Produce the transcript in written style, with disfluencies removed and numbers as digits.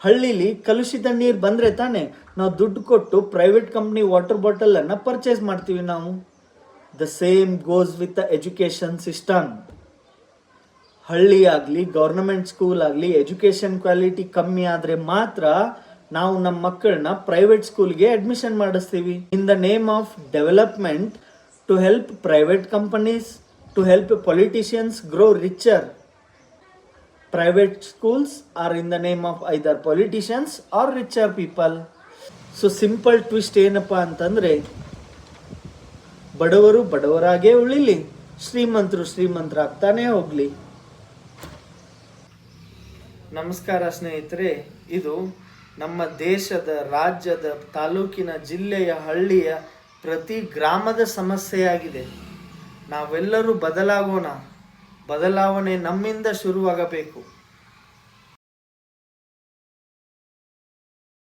ಹಳ್ಳಿಲಿ ಕಲುಷಿತ ನೀರು ಬಂದರೆ ತಾನೇ ನಾವು ದುಡ್ಡು ಕೊಟ್ಟು ಪ್ರೈವೇಟ್ ಕಂಪ್ನಿ ವಾಟರ್ ಬಾಟಲನ್ನು ಪರ್ಚೇಸ್ ಮಾಡ್ತೀವಿ ನಾವು. The same goes with the education system. ಹಳ್ಳಿ ಆಗಲಿ ಗೌರ್ನಮೆಂಟ್ ಸ್ಕೂಲ್ ಆಗಲಿ ಎಜುಕೇಷನ್ ಕ್ವಾಲಿಟಿ ಕಮ್ಮಿ ಆದರೆ ಮಾತ್ರ ನಾವು ನಮ್ಮ ಮಕ್ಕಳನ್ನ ಪ್ರೈವೇಟ್ ಸ್ಕೂಲ್ಗೆ ಅಡ್ಮಿಷನ್ ಮಾಡಿಸ್ತೀವಿ. In the name of development, to help private companies, to help politicians grow richer. Private schools are in the name of either politicians or richer people. So simple twist ಏನಪ್ಪಾ ಅಂತಂದರೆ, ಬಡವರು ಬಡವರಾಗೇ ಉಳಿಲಿ, ಶ್ರೀಮಂತರು ಶ್ರೀಮಂತರಾಗ್ತಾನೇ ಹೋಗಲಿ. ನಮಸ್ಕಾರ ಸ್ನೇಹಿತರೆ, ಇದು ನಮ್ಮ ದೇಶದ, ರಾಜ್ಯದ, ತಾಲೂಕಿನ, ಜಿಲ್ಲೆಯ, ಹಳ್ಳಿಯ ಪ್ರತಿ ಗ್ರಾಮದ ಸಮಸ್ಯೆಯಾಗಿದೆ. ನಾವೆಲ್ಲರೂ ಬದಲಾಗೋಣ. ಬದಲಾವಣೆ ನಮ್ಮಿಂದ ಶುರುವಾಗಬೇಕು.